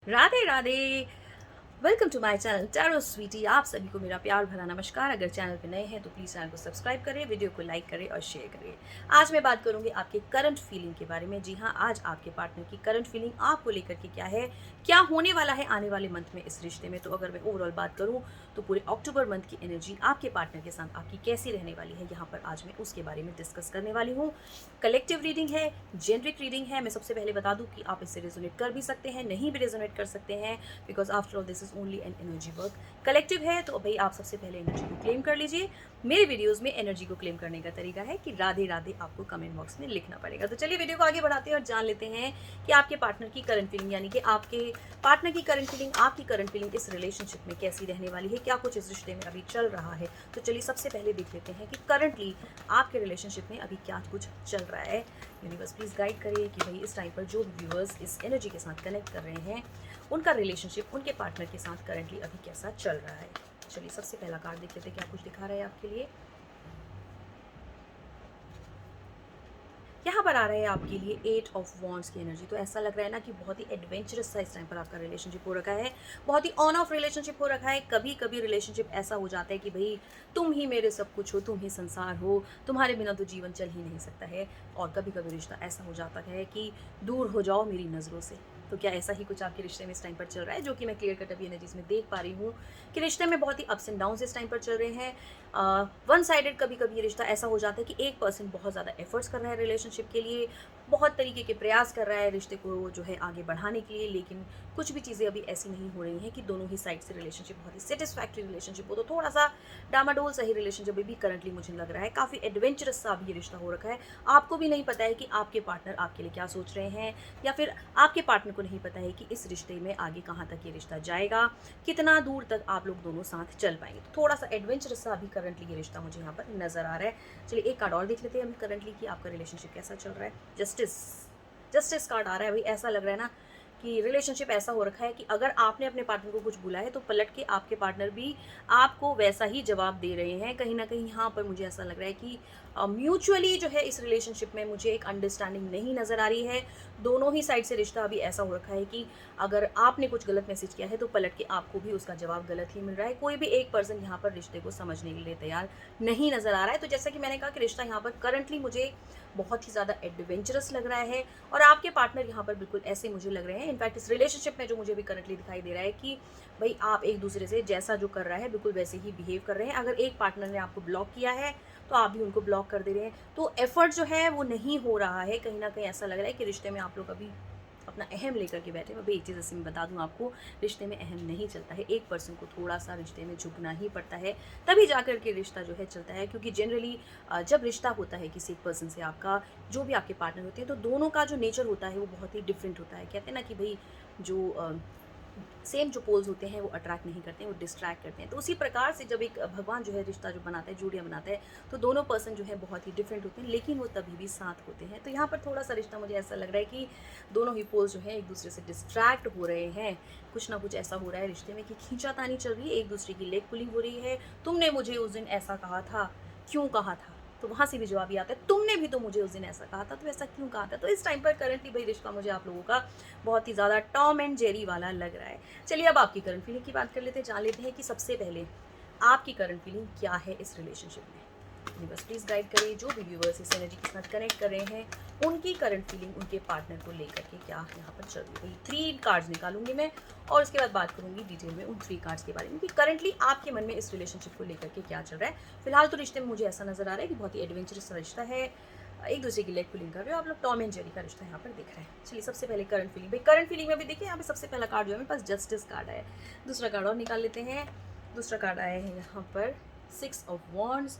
Radhe Radhe. Welcome to my channel Tarot Sweety. आप सभी को मेरा प्यार भरा नमस्कार। अगर चैनल पे नए हैं तो प्लीज़ चैनल को सब्सक्राइब करें, वीडियो को लाइक करें और शेयर करें। आज मैं बात करूंगी आपके करंट फीलिंग के बारे में। जी हाँ, आज आपके पार्टनर की करंट फीलिंग आपको लेकर के क्या है, क्या होने वाला है आने वाले मंथ में इस रिश्ते में। तो अगर मैं ओवरऑल बात करूँ तो पूरे अक्टूबर मंथ की एनर्जी आपके पार्टनर के साथ आपकी कैसी रहने वाली है, यहाँ पर आज मैं उसके बारे में डिस्कस करने वाली हूँ। कलेक्टिव रीडिंग है, जेनरिक रीडिंग है। मैं सबसे पहले बता दूँ कि आप इससे रेजोनेट कर भी सकते हैं, नहीं भी रेजोनेट कर सकते हैं, because after all this is only an energy work. Collective है तो भाई आप सबसे पहले एनर्जी को क्लेम कर लीजिए। मेरे वीडियोस में एनर्जी को क्लेम करने का तरीका है कि राधे राधे आपको कमेंट बॉक्स में लिखना पड़ेगा। तो चलिए वीडियो को आगे बढ़ाते हैं और जान लेते हैं कि आपके पार्टनर की करंट फीलिंग, यानी कि आपके पार्टनर की करंट फीलिंग, आपकी करंट फीलिंग इस रिलेशनशिप में कैसी रहने वाली है, क्या कुछ इस रिश्ते में अभी चल रहा है। तो चलिए सबसे पहले देख लेते हैं कि करंटली आपके रिलेशनशिप में अभी क्या कुछ चल रहा है। यूनिवर्स प्लीज गाइड करिए कि भाई इस टाइम पर जो व्यूअर्स इस एनर्जी के साथ कनेक्ट कर रहे हैं उनका रिलेशनशिप उनके पार्टनर के साथ करंटली अभी कैसा चल रहा है। चलिए सबसे पहला कार्ड देख लेते हैं क्या कुछ दिखा रहा है आपके लिए। यहाँ पर आ रहा है आपके लिए 8 ऑफ वॉन्ड्स की एनर्जी। तो ऐसा लग रहा है ना कि बहुत ही एडवेंचरस सा इस टाइम पर आपका रिलेशनशिप हो रखा है, बहुत ही ऑन ऑफ रिलेशनशिप हो रखा है। कभी कभी रिलेशनशिप ऐसा हो जाता है कि भाई तुम ही मेरे सब कुछ हो, तुम ही संसार हो, तुम्हारे बिना तो जीवन चल ही नहीं सकता है। और कभी कभी रिश्ता ऐसा हो जाता है कि दूर हो जाओ मेरी नज़रों से। तो क्या ऐसा ही कुछ आपके रिश्ते में इस टाइम पर चल रहा है, जो कि मैं क्लियर कट अभी एनर्जीज में देख पा रही हूँ कि रिश्ते में बहुत ही अप्स एंड डाउन इस टाइम पर चल रहे हैं। वन साइडेड कभी कभी ये रिश्ता ऐसा हो जाता है कि एक पर्सन बहुत ज़्यादा एफर्ट्स कर रहा है रिलेशनशिप के लिए, बहुत तरीके के प्रयास कर रहा है रिश्ते को जो है आगे बढ़ाने के लिए, लेकिन कुछ भी चीज़ें अभी ऐसी नहीं हो रही हैं कि दोनों ही साइड से रिलेशनशिप बहुत ही सेटिस्फैक्ट्री रिलेशनशिप हो। तो थोड़ा सा डामाडोल सही रिलेशनशिप भी करंटली मुझे लग रहा है, काफ़ी एडवेंचरस सा भी ये रिश्ता हो रखा है। आपको भी नहीं पता है कि आपके पार्टनर आपके लिए क्या सोच रहे हैं, या फिर आपके पार्टनर को नहीं पता है कि इस रिश्ते में आगे कहाँ तक ये रिश्ता जाएगा, कितना दूर तक आप लोग दोनों साथ चल पाएंगे। तो थोड़ा सा एडवेंचरस सा अभी करंटली ये रिश्ता मुझे यहाँ पर नजर आ रहा है। चलिए एक कार्ड और देख लेते हैं अभी करंटली कि आपका रिलेशनशिप कैसा चल रहा है। जस्टिस, जस्टिस कार्ड आ रहा है। भाई ऐसा लग रहा है ना कि रिलेशनशिप ऐसा हो रखा है कि अगर आपने अपने पार्टनर को कुछ बोला है तो पलट के आपके पार्टनर भी आपको वैसा ही जवाब दे रहे हैं। कहीं ना कहीं यहाँ पर मुझे ऐसा लग रहा है कि म्यूचुअली जो है इस रिलेशनशिप में मुझे एक अंडरस्टैंडिंग नहीं नज़र आ रही है। दोनों ही साइड से रिश्ता अभी ऐसा हो रखा है कि अगर आपने कुछ गलत मैसेज किया है तो पलट के आपको भी उसका जवाब गलत ही मिल रहा है। कोई भी एक पर्सन यहाँ पर रिश्ते को समझने के लिए तैयार नहीं नज़र आ रहा है। तो जैसा कि मैंने कहा कि रिश्ता यहाँ पर करंटली मुझे बहुत ही ज़्यादा एडवेंचरस लग रहा है, और आपके पार्टनर यहाँ पर बिल्कुल ऐसे मुझे लग रहे हैं। इनफैक्ट इस रिलेशनशिप में जो मुझे भी करंटली दिखाई दे रहा है कि भाई आप एक दूसरे से जैसा जो कर रहा है बिल्कुल वैसे ही बिहेव कर रहे हैं। अगर एक पार्टनर ने आपको ब्लॉक किया है तो आप भी उनको ब्लॉक कर दे रहे हैं। तो एफर्ट जो है वो नहीं हो रहा है। कहीं ना कहीं ऐसा लग रहा है कि रिश्ते में आप लोग अभी अपना अहम लेकर के बैठे। मैं एक चीज़ ऐसे मैं बता दूं आपको, रिश्ते में अहम नहीं चलता है, एक पर्सन को थोड़ा सा रिश्ते में झुकना ही पड़ता है, तभी जाकर के रिश्ता जो है चलता है। क्योंकि जनरली जब रिश्ता होता है किसी एक पर्सन से, आपका जो भी आपके पार्टनर होते हैं, तो दोनों का जो नेचर होता है वो बहुत ही डिफरेंट होता है। कहते हैं ना कि भाई जो सेम जो पोल्स होते हैं वो अट्रैक्ट नहीं करते हैं, वो डिस्ट्रैक्ट करते हैं। तो उसी प्रकार से जब एक भगवान जो है रिश्ता जो बनाता है, जोड़ियाँ बनाता है, तो दोनों पर्सन जो है बहुत ही डिफरेंट होते हैं, लेकिन वो तभी भी साथ होते हैं। तो यहाँ पर थोड़ा सा रिश्ता मुझे ऐसा लग रहा है कि दोनों ही पोल्स जो है एक दूसरे से डिस्ट्रैक्ट हो रहे हैं। कुछ ना कुछ ऐसा हो रहा है रिश्ते में कि खींचातानी चल रही है, एक दूसरे की लेग पुलिंग हो रही है। तुमने मुझे उस दिन ऐसा कहा था, क्यों कहा था? तो वहाँ से भी जवाब ये आता है, तुमने भी तो मुझे उस दिन ऐसा कहा था, तो ऐसा क्यों कहा था? तो इस टाइम पर करंटली भाई रिश्ता मुझे आप लोगों का बहुत ही ज़्यादा टॉम एंड जेरी वाला लग रहा है। चलिए अब आपकी करंट फीलिंग की बात कर लेते हैं, जान लेते हैं कि सबसे पहले आपकी करंट फीलिंग क्या है इस रिलेशनशिप में। यूनिवर्स प्लीज गाइड करें जो भी व्यूअर्स इस एनर्जी के साथ कनेक्ट कर रहे हैं उनकी करंट फीलिंग उनके पार्टनर को लेकर के क्या यहाँ पर चल रही है। 3 कार्ड्स निकालूंगी मैं और उसके बाद बात करूंगी डिटेल में उन 3 कार्ड्स के बारे में कि करंटली आपके मन में इस रिलेशनशिप को लेकर के क्या चल रहा है। फिलहाल तो रिश्ते में मुझे ऐसा नजर आ रहा है कि बहुत ही एडवेंचरस रिश्ता है, एक दूसरे की लेग पुलिंग कर रहे हो आप लोग, टॉम एंड जेरी का रिश्ता यहाँ पर दिख रहा है। चलिए सबसे पहले करंट फीलिंग, भाई करंट फीलिंग में भी देखिए यहाँ पे सबसे पहला कार्ड जो है मेरे पास जस्टिस कार्ड है। दूसरा कार्ड और निकाल लेते हैं। दूसरा कार्ड आया है यहाँ पर 6 ऑफ वॉन्ड्स,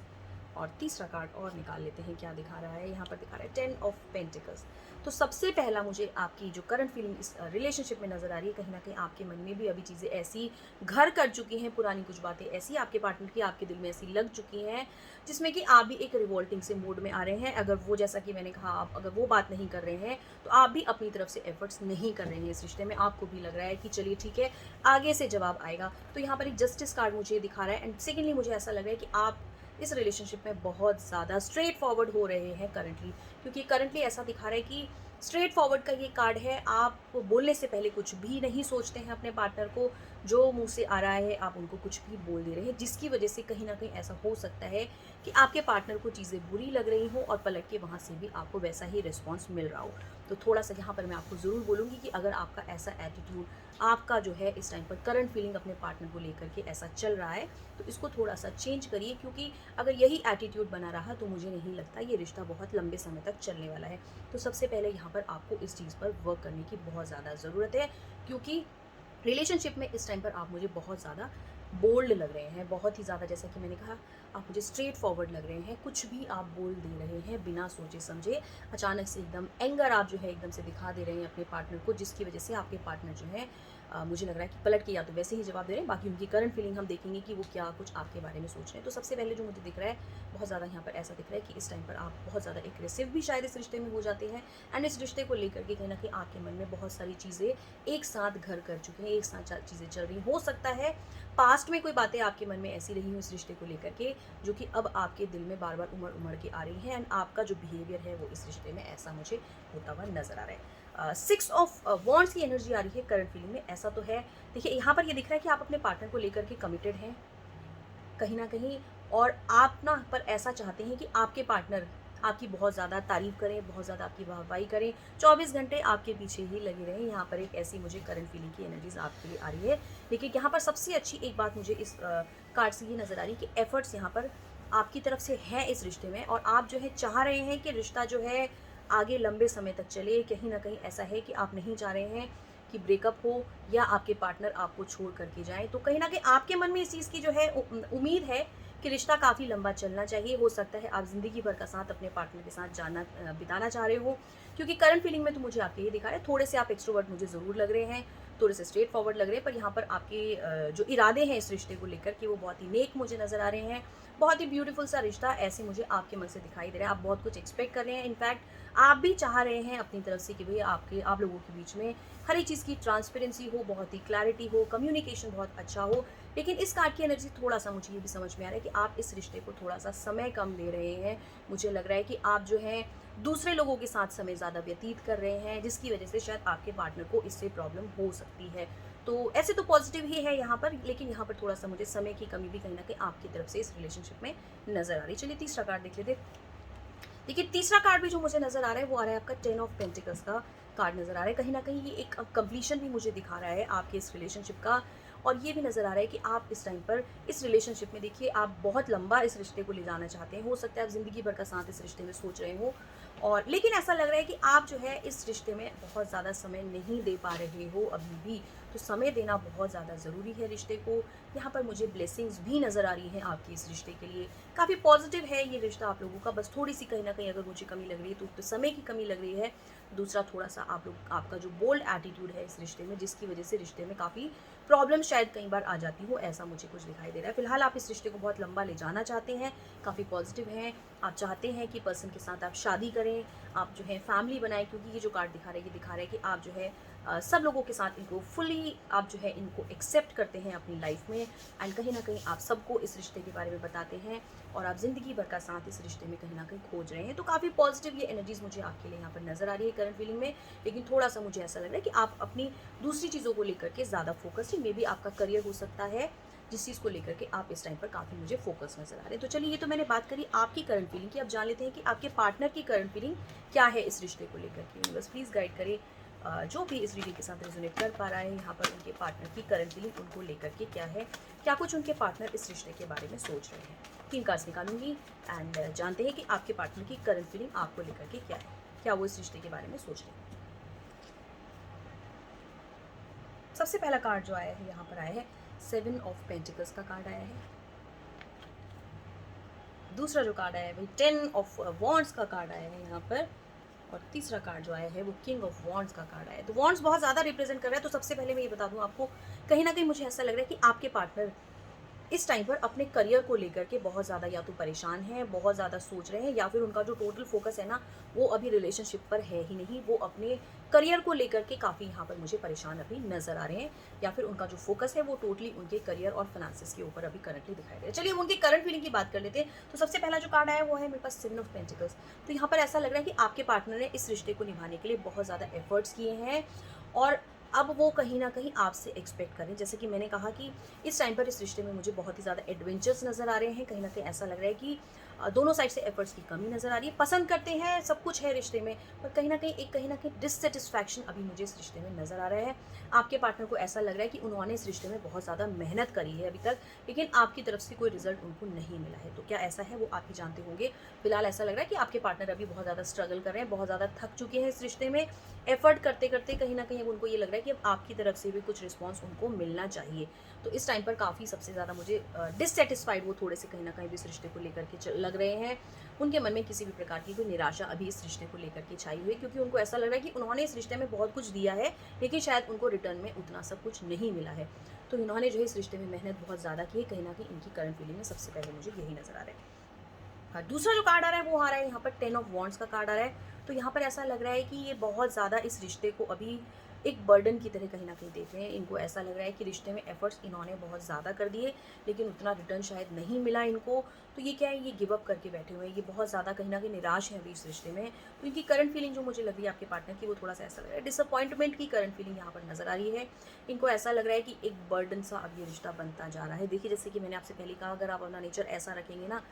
और तीसरा कार्ड और निकाल लेते हैं क्या दिखा रहा है। यहाँ पर दिखा रहा है 10 ऑफ पेंटिकल्स। तो सबसे पहला मुझे आपकी जो करंट फीलिंग इस रिलेशनशिप में नजर आ रही है, कहीं ना कहीं आपके मन में भी अभी चीज़ें ऐसी घर कर चुकी हैं, पुरानी कुछ बातें ऐसी आपके पार्टनर की आपके दिल में ऐसी लग चुकी हैं, जिसमें कि आप भी एक रिवोल्टिंग से मूड में आ रहे हैं। अगर वो, जैसा कि मैंने कहा, आप अगर वो बात नहीं कर रहे हैं तो आप भी अपनी तरफ से एफर्ट्स नहीं कर रहे हैं इस रिश्ते में। आपको भी लग रहा है कि चलिए ठीक है, आगे से जवाब आएगा। तो यहाँ पर एक जस्टिस कार्ड मुझे दिखा रहा है। एंड सेकेंडली मुझे ऐसा लग रहा है कि आप इस रिलेशनशिप में बहुत ज़्यादा स्ट्रेट फॉरवर्ड हो रहे हैं करंटली, क्योंकि करंटली ऐसा दिखा रहा है कि स्ट्रेट फॉरवर्ड का ये कार्ड है, आप बोलने से पहले कुछ भी नहीं सोचते हैं अपने पार्टनर को, जो मुँह से आ रहा है आप उनको कुछ भी बोल दे रहे हैं, जिसकी वजह से कहीं न कहीं ऐसा हो सकता है कि आपके पार्टनर को चीज़ें बुरी लग रही हों और पलट के वहाँ से भी आपको वैसा ही रिस्पॉन्स मिल रहा हो। तो थोड़ा-सा यहाँ पर मैं आपको ज़रूर बोलूँगी कि अगर आपका ऐसा एटीट्यूड आपका जो है इस टाइम पर करंट फीलिंग अपने पार्टनर को लेकर के ऐसा चल रहा है, तो इसको थोड़ा-सा चेंज करिए, क्योंकि अगर यही एटीट्यूड बना रहा तो मुझे नहीं लगता ये रिश्ता बहुत लंबे समय तक चलने वाला है। तो सबसे पहले यहाँ पर आपको इस चीज़ पर वर्क करने की बहुत ज़्यादा ज़रूरत है, क्योंकि रिलेशनशिप में इस टाइम पर आप मुझे बहुत ज़्यादा बोल्ड लग रहे हैं, बहुत ही ज़्यादा, जैसा कि मैंने कहा, आप मुझे स्ट्रेट फॉरवर्ड लग रहे हैं, कुछ भी आप बोल दे रहे हैं बिना सोचे समझे, अचानक से एकदम एंगर आप जो है एकदम से दिखा दे रहे हैं अपने पार्टनर को, जिसकी वजह से आपके पार्टनर जो है मुझे लग रहा है कि पलट के या तो वैसे ही जवाब दे रहे हैं, बाकी उनकी करंट फीलिंग हम देखेंगे कि वो क्या कुछ आपके बारे में सोच रहे हैं। तो सबसे पहले जो मुझे दिख रहा है, बहुत ज़्यादा यहाँ पर ऐसा दिख रहा है कि इस टाइम पर आप बहुत ज़्यादा एग्रेसिव भी शायद इस रिश्ते में हो जाते हैं, एंड इस रिश्ते को लेकर के कहीं न कहीं आपके मन में बहुत सारी चीज़ें एक साथ घर कर चुके हैं, एक साथ चीज़ें चल रही हो सकता है पास्ट में कोई बातें आपके मन में ऐसी रही हो इस रिश्ते को लेकर के, जो कि अब आपके दिल में बार बार उमड़ उमड़ के आ रही हैं, एंड आपका जो बिहेवियर है वो इस रिश्ते में ऐसा मुझे होता हुआ नजर आ रहा है। 6 ऑफ वॉन्ड्स की एनर्जी आ रही है करंट फीलिंग में, ऐसा तो है। देखिए यहाँ पर ये दिख रहा है कि आप अपने पार्टनर को लेकर के कमिटेड हैं कहीं न कहीं, और आप ना पर ऐसा चाहते हैं कि आपके पार्टनर आपकी बहुत ज़्यादा तारीफ़ करें, बहुत ज़्यादा आपकी वाहवाही करें, 24 घंटे आपके पीछे ही लगे रहें। यहाँ पर एक ऐसी मुझे करंट फीलिंग की एनर्जीज़ आपके लिए आ रही है। देखिए यहाँ पर सबसे अच्छी एक बात मुझे इस कार्ड से ये नज़र आ रही है कि एफ़र्ट्स यहाँ पर आपकी तरफ से हैं इस रिश्ते में, और आप जो है चाह रहे हैं कि रिश्ता जो है आगे लंबे समय तक चले। कहीं न कहीं ऐसा है कि आप नहीं चाह रहे हैं कि ब्रेकअप हो या आपके पार्टनर आपको छोड़ कर के जाएँ। तो कहीं न कहीं आपके मन में इस चीज़ की जो है उम्मीद है कि रिश्ता काफ़ी लंबा चलना चाहिए। हो सकता है आप ज़िंदगी भर का साथ अपने पार्टनर के साथ बिताना चाह रहे हो, क्योंकि करंट फीलिंग में तो मुझे आपके ये दिखा है, थोड़े से आप एक्स्ट्रोवर्ट मुझे ज़रूर लग रहे हैं, थोड़े से स्ट्रेट फॉरवर्ड लग रहे हैं, पर यहाँ पर आपके जो इरादे हैं इस रिश्ते को लेकर के वो बहुत ही नेक मुझे नज़र आ रहे हैं। बहुत ही ब्यूटीफुल सा रिश्ता ऐसे मुझे आपके मन से दिखाई दे रहा है। आप बहुत कुछ एक्सपेक्ट कर रहे हैं, इनफैक्ट आप भी चाह रहे हैं अपनी तरफ से कि भई आप लोगों के बीच में हर एक चीज़ की ट्रांसपेरेंसी हो, बहुत ही क्लैरिटी हो, कम्युनिकेशन बहुत अच्छा हो। लेकिन इस कार्ड की एनर्जी थोड़ा-सा मुझे ये भी समझ में आ रहा है कि आप इस रिश्ते को थोड़ा-सा समय कम दे रहे हैं। मुझे लग रहा है कि आप जो हैं दूसरे लोगों के साथ समय ज़्यादा व्यतीत कर रहे हैं, जिसकी वजह से शायद आपके पार्टनर को इससे प्रॉब्लम हो सकती है। तो ऐसे तो पॉजिटिव ही है यहाँ पर, लेकिन यहाँ पर थोड़ा-सा मुझे समय की कमी भी कहीं न कहीं आपकी तरफ से इस रिलेशनशिप में नज़र आ रही है। चलिए तीसरा कार्ड देख लेते हैं। देखिए तीसरा कार्ड भी जो मुझे नज़र आ रहा है वो आ रहा है आपका 10 ऑफ पेंटिकल्स का कार्ड नज़र आ रहा है। कहीं न कहीं ये एक कंप्लीशन भी मुझे दिखा रहा है आपके इस रिलेशनशिप का, और ये भी नज़र आ रहा है कि आप इस टाइम पर इस रिलेशनशिप में, देखिए आप बहुत लंबा इस रिश्ते को ले जाना चाहते हैं। हो सकता है आप ज़िंदगी भर का साथ इस रिश्ते में सोच रहे हो, और लेकिन ऐसा लग रहा है कि आप जो है इस रिश्ते में बहुत ज़्यादा समय नहीं दे पा रहे हो अभी भी। तो समय देना बहुत ज़्यादा ज़रूरी है रिश्ते को। यहाँ पर मुझे ब्लेसिंग्स भी नज़र आ रही हैं आपके इस रिश्ते के लिए। काफ़ी पॉजिटिव है ये रिश्ता आप लोगों का, बस थोड़ी-सी कहीं न कहीं अगर मुझे कमी लग रही है तो समय की कमी लग रही है। दूसरा थोड़ा-सा आपका जो बोल्ड एटीट्यूड है इस रिश्ते में, जिसकी वजह से रिश्ते में काफ़ी प्रॉब्लम शायद कई बार आ जाती हो, ऐसा मुझे कुछ दिखाई दे रहा है। फिलहाल आप इस रिश्ते को बहुत लंबा ले जाना चाहते हैं, काफ़ी पॉजिटिव हैं। आप चाहते हैं कि पर्सन के साथ आप शादी करें, आप जो है फैमिली बनाएँ, क्योंकि ये जो कार्ड दिखा रहा है ये दिखा रहा है कि आप जो है सब लोगों के साथ इनको फुली आप जो है इनको एक्सेप्ट करते हैं अपनी लाइफ में, एंड कहीं न कहीं आप सबको इस रिश्ते के बारे में बताते हैं, और आप ज़िंदगी भर का साथ इस रिश्ते में कहीं न कहीं खोज रहे हैं। तो काफ़ी पॉजिटिव ये एनर्जीज़ मुझे आपके लिए यहाँ पर नज़र आ रही है करंट फीलिंग में। लेकिन थोड़ा-सा मुझे ऐसा लग रहा है कि आप अपनी दूसरी चीज़ों को लेकर के ज़्यादा फोकस्ड हैं। मेबी आपका करियर हो सकता है, जिस चीज़ को लेकर के आप इस टाइम पर काफ़ी मुझे फोकस नज़र आ रहे हैं। तो चलिए ये तो मैंने बात करी आपकी करंट फीलिंग की, अब जान लेते हैं कि आपके पार्टनर की करंट फीलिंग क्या है इस रिश्ते को लेकर के। यूनिवर्स प्लीज़ गाइड करें जो भी इस रीडिंग के साथ रेजोनेट कर पा रहा है, यहाँ पर उनके पार्टनर की करंट फीलिंग उनको लेकर के क्या है, क्या कुछ उनके पार्टनर इस रिश्ते के बारे में सोच रहे हैं। 3 कार्ड्स निकालूंगी एंड जानते हैं कि आपके पार्टनर की करंट फीलिंग आपको लेकर के क्या है, क्या वो इस रिश्ते के बारे में सोच रहे हैं। सबसे पहला कार्ड जो आया है यहाँ पर आया है 7 ऑफ पेंटिकल्स का कार्ड आया है। दूसरा जो कार्ड आया है भाई 10 ऑफ वॉन्ड्स का कार्ड आया है यहाँ पर, और तीसरा कार्ड जो आया है वो किंग ऑफ वॉन्ड्स का कार्ड आया है। तो वॉन्ड्स बहुत ज़्यादा रिप्रेजेंट कर रहा है। तो सबसे पहले मैं ये बता दूं आपको, कहीं ना कहीं मुझे ऐसा लग रहा है कि आपके पार्टनर इस टाइम पर अपने करियर को लेकर के बहुत ज़्यादा या तो परेशान हैं, बहुत ज़्यादा सोच रहे हैं, या फिर उनका जो टोटल फोकस है ना वो अभी रिलेशनशिप पर है ही नहीं, वो अपने करियर को लेकर के काफ़ी यहाँ पर मुझे परेशान अभी नज़र आ रहे हैं, या फिर उनका जो फोकस है वो टोटली उनके करियर और फाइनेंसेस के ऊपर अभी करंटली दिखाई दे रहा है। चलिए हम उनकी करंट फीलिंग की बात कर लेते हैं। तो सबसे पहला जो कार्ड आया वो है मेरे पास 7 ऑफ पेंटिकल्स। तो यहाँ पर ऐसा लग रहा है कि आपके पार्टनर ने इस रिश्ते को निभाने के लिए बहुत ज़्यादा एफर्ट्स किए हैं, और अब वो कहीं न कहीं आपसे एक्सपेक्ट करें। जैसे कि मैंने कहा कि इस टाइम पर इस रिश्ते में मुझे बहुत ही ज़्यादा एडवेंचर्स नज़र आ रहे हैं। कहीं न कहीं ऐसा लग रहा है कि दोनों साइड से एफर्ट्स की कमी नज़र आ रही है। पसंद करते हैं, सब कुछ है रिश्ते में, पर कहीं न कहीं डिससैटिस्फैक्शन अभी मुझे इस रिश्ते में नज़र आ रहा है। आपके पार्टनर को ऐसा लग रहा है कि उन्होंने इस रिश्ते में बहुत ज़्यादा मेहनत करी है अभी तक, लेकिन आपकी तरफ से कोई रिज़ल्ट उनको नहीं मिला है। तो क्या ऐसा है, वो आप ही जानते होंगे। फिलहाल ऐसा लग रहा है कि आपके पार्टनर अभी बहुत ज़्यादा स्ट्रगल कर रहे हैं, बहुत ज़्यादा थक चुके हैं इस रिश्ते में। एफर्ट करते-करते कहीं न कहीं अब उनको ये लग रहा है कि अब आपकी तरफ से भी कुछ रिस्पॉन्स उनको मिलना चाहिए। तो इस टाइम पर काफ़ी सबसे ज़्यादा मुझे डिससैटिस्फाइड वो थोड़े से कहीं न कहीं भी इस रिश्ते को लेकर के लग रहे हैं। उनके मन में किसी भी प्रकार की कोई निराशा अभी इस रिश्ते को लेकर के छाई हुई है, क्योंकि उनको ऐसा लग रहा है कि उन्होंने इस रिश्ते में बहुत कुछ दिया है, लेकिन शायद उनको रिटर्न में उतना सब कुछ नहीं मिला है। तो इन्होंने जो है इस रिश्ते में मेहनत बहुत ज़्यादा की है, कहीं न कहीं इनकी करंट फीलिंग में सबसे पहले मुझे यही नज़र आ रहा है। हाँ, दूसरा जो कार्ड आ रहा है वो आ रहा है यहाँ पर 10 ऑफ वॉन्ड्स का कार्ड आ रहा है। तो यहाँ पर ऐसा लग रहा है कि ये बहुत ज़्यादा इस रिश्ते को अभी एक बर्डन की तरह कहीं न कहीं देख रहे हैं। इनको ऐसा लग रहा है कि रिश्ते में एफर्ट्स इन्होंने बहुत ज़्यादा कर दिए, लेकिन उतना रिटर्न शायद नहीं मिला इनको। तो ये क्या है, ये गिव अप करके बैठे हुए हैं, ये बहुत ज़्यादा कहीं न कहीं निराश हैं अभी इस रिश्ते में। तो इनकी करंट फीलिंग जो मुझे लग रही है आपके पार्टनर की, वो थोड़ा-सा ऐसा लग रहा है डिसअपॉइंटमेंट की करंट फीलिंग यहाँ पर नज़र आ रही है। इनको ऐसा लग रहा है कि एक बर्डन सा अब ये रिश्ता बनता जा रहा है। देखिए, जैसे कि मैंने आपसे पहले कहा, अगर आप अपना नेचर ऐसा रखेंगे ना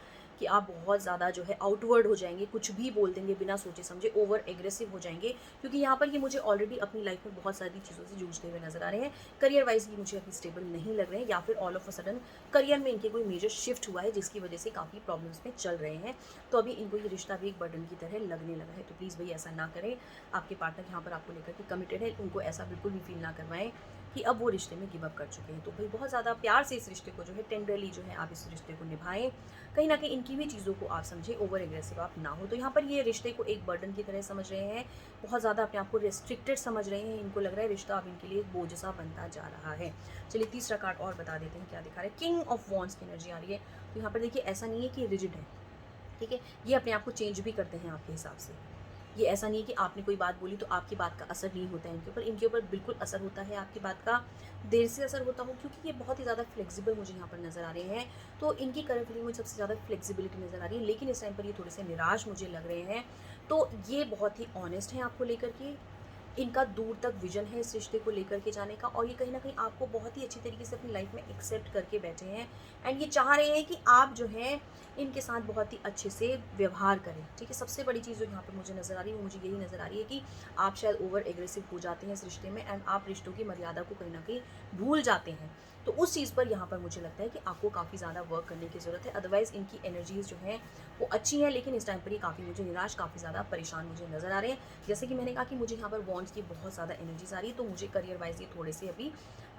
कि आप बहुत ज़्यादा जो है आउटवर्ड हो जाएँगे, कुछ भी बोल देंगे बिना सोचे समझे, ओवर एग्रेसिव हो जाएँगे, क्योंकि यहाँ पर ये मुझे ऑलरेडी अपनी लाइफ में बहुत सारी चीज़ों से जूझते हुए नज़र आ रहे हैं। करियर वाइज़ ये मुझे अभी स्टेबल नहीं लग रहे हैं, या फिर all of a sudden career में इनके कोई मेजर शिफ्ट हुआ है, जिसकी वजह से काफ़ी प्रॉब्लम्स में चल रहे हैं। तो अभी इनको ये रिश्ता भी एक बर्डन की तरह लगने लगा है। तो प्लीज़ भई ऐसा ना करें। आपके पार्टनर यहाँ पर आपको लेकर के कमिटेड है, उनको ऐसा बिल्कुल भी फ़ील ना करवाएँ कि अब वो रिश्ते में गिव अप कर चुके हैं। तो भई बहुत ज़्यादा प्यार से इस रिश्ते को जो है, टेंडरली जो है आप इस रिश्ते को निभाएँ। कहीं न कहीं इनकी भी चीज़ों को आप समझें, ओवर एग्रेसिव आप ना हो। तो यहाँ पर ये रिश्ते को एक बर्डन की तरह समझ रहे हैं, बहुत ज़्यादा अपने आप को रिस्ट्रिक्टेड समझ रहे हैं। इनको लग रहा है रिश्ता अब इनके लिए एक बोझ सा बनता जा रहा है। चलिए तीसरा कार्ड और बता देते हैं क्या दिखा रहा है। किंग ऑफ वॉन्ड्स की एनर्जी आ रही है। तो यहाँ पर देखिए, ऐसा नहीं है कि रिजिड है, ठीक है? ये अपने आप को चेंज भी करते हैं आपके हिसाब से। ये ऐसा नहीं है कि आपने कोई बात बोली तो आपकी बात का असर नहीं होता है इनके ऊपर बिल्कुल असर होता है आपकी बात का। देर से असर होता हो, क्योंकि ये बहुत ही ज़्यादा फ्लेक्सिबल मुझे यहाँ पर नज़र आ रहे हैं। तो इनकी करंट फीलिंग में सबसे ज़्यादा फ्लेक्सिबिलिटी नज़र आ रही है, लेकिन इस टाइम पर ये थोड़े से निराश मुझे लग रहे हैं। तो ये बहुत ही ऑनेस्ट हैं आपको लेकर के। इनका दूर तक विज़न है इस रिश्ते को लेकर के जाने का, और ये कहीं न कहीं आपको बहुत ही अच्छी तरीके से अपनी लाइफ़ में एक्सेप्ट करके बैठे हैं, एंड ये चाह रहे हैं कि आप जो है इनके साथ बहुत ही अच्छे से व्यवहार करें, ठीक है? सबसे बड़ी चीज़ जो यहाँ पर मुझे नज़र आ रही है, वो मुझे यही नज़र आ रही है कि आप शायद ओवर एग्रेसिव हो जाते हैं इस रिश्ते में, एंड आप रिश्तों की मर्यादा को कहीं न कहीं भूल जाते हैं। तो उस चीज़ पर यहाँ पर मुझे लगता है कि आपको काफ़ी ज़्यादा वर्क करने की ज़रूरत है। अदरवाइज़ इनकी एनर्जीज़ जो हैं वो अच्छी हैं, लेकिन इस टाइम पर ये काफ़ी मुझे निराश, काफ़ी ज़्यादा परेशान मुझे नज़र आ रहे हैं। जैसे कि मैंने कहा कि मुझे यहाँ पर बॉन्ड्स की बहुत ज़्यादा एनर्जीज़ आ रही है, तो मुझे करियर वाइज़ ये थोड़े से अभी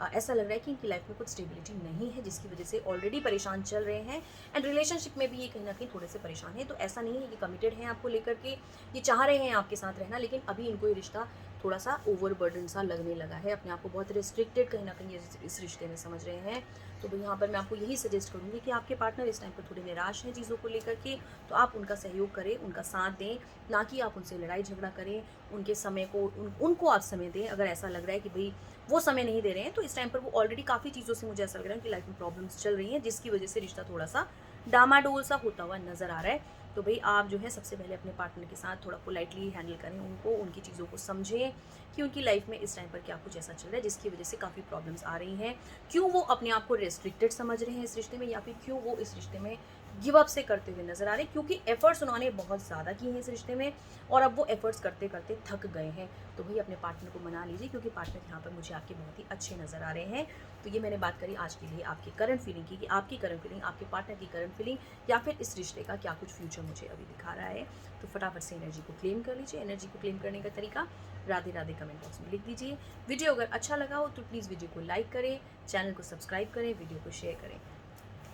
ऐसा लग रहा है कि इनकी लाइफ में कुछ स्टेबिलिटी नहीं है, जिसकी वजह से ऑलरेडी परेशान चल रहे हैं, एंड रिलेशनशिप में भी ये कहीं न कहीं थोड़े से परेशान हैं। तो ऐसा नहीं है कि कमिटेड हैं आपको लेकर के, ये चाह रहे हैं आपके साथ रहना, लेकिन अभी इनको ये रिश्ता थोड़ा-सा ओवरबर्डन सा लगने लगा है। अपने आप को बहुत रिस्ट्रिक्टेड कहीं न कहीं इस रिश्ते में समझ रहे हैं। तो भई यहाँ पर मैं आपको यही सजेस्ट करूँगी कि आपके पार्टनर इस टाइम पर थोड़े निराश हैं चीज़ों को लेकर के, तो आप उनका सहयोग करें, उनका साथ दें, ना कि आप उनसे लड़ाई-झगड़ा करें। उनके समय को उनको आप समय दें। अगर ऐसा लग रहा है कि भई वो समय नहीं दे रहे हैं, तो इस टाइम पर वो ऑलरेडी काफ़ी चीज़ों से मुझे ऐसा लग रहा है कि लाइफ में प्रॉब्लम्स चल रही हैं, जिसकी वजह से रिश्ता थोड़ा-सा डामाडोल सा होता हुआ नज़र आ रहा है। तो भई आप जो है सबसे पहले अपने पार्टनर के साथ थोड़ा पोलाइटली हैंडल करें उनको, उनकी चीज़ों को समझें कि उनकी लाइफ में इस टाइम पर क्या कुछ ऐसा चल रहा है जिसकी वजह से काफ़ी प्रॉब्लम्स आ रही हैं। क्यों वो अपने आप को रिस्ट्रिक्टेड समझ रहे हैं इस रिश्ते में, या फिर क्यों वो इस रिश्ते में गिव अप से करते हुए नज़र आ रहे हैं, क्योंकि एफर्ट्स उन्होंने बहुत ज़्यादा किए हैं इस रिश्ते में, और अब वो एफर्ट्स करते-करते थक गए हैं। तो भई अपने पार्टनर को मना लीजिए, क्योंकि पार्टनर यहाँ पर मुझे आपके बहुत ही अच्छे नज़र आ रहे हैं। तो ये मैंने बात करी आज के लिए आपकी करंट फीलिंग की, कि आपकी करंट फीलिंग, आपके पार्टनर की करंट फीलिंग, या फिर इस रिश्ते का क्या कुछ फ्यूचर मुझे अभी दिखा रहा है। तो फटाफट से एनर्जी को क्लेम कर लीजिए। एनर्जी को क्लेम करने का तरीका राधे राधे कमेंट बॉक्स में लिख दीजिए। वीडियो अगर अच्छा लगा हो तो प्लीज़ वीडियो को लाइक करें, चैनल को सब्सक्राइब करें, वीडियो को शेयर करें।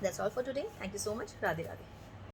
That's all for today. Thank you so much. Radhe Radhe.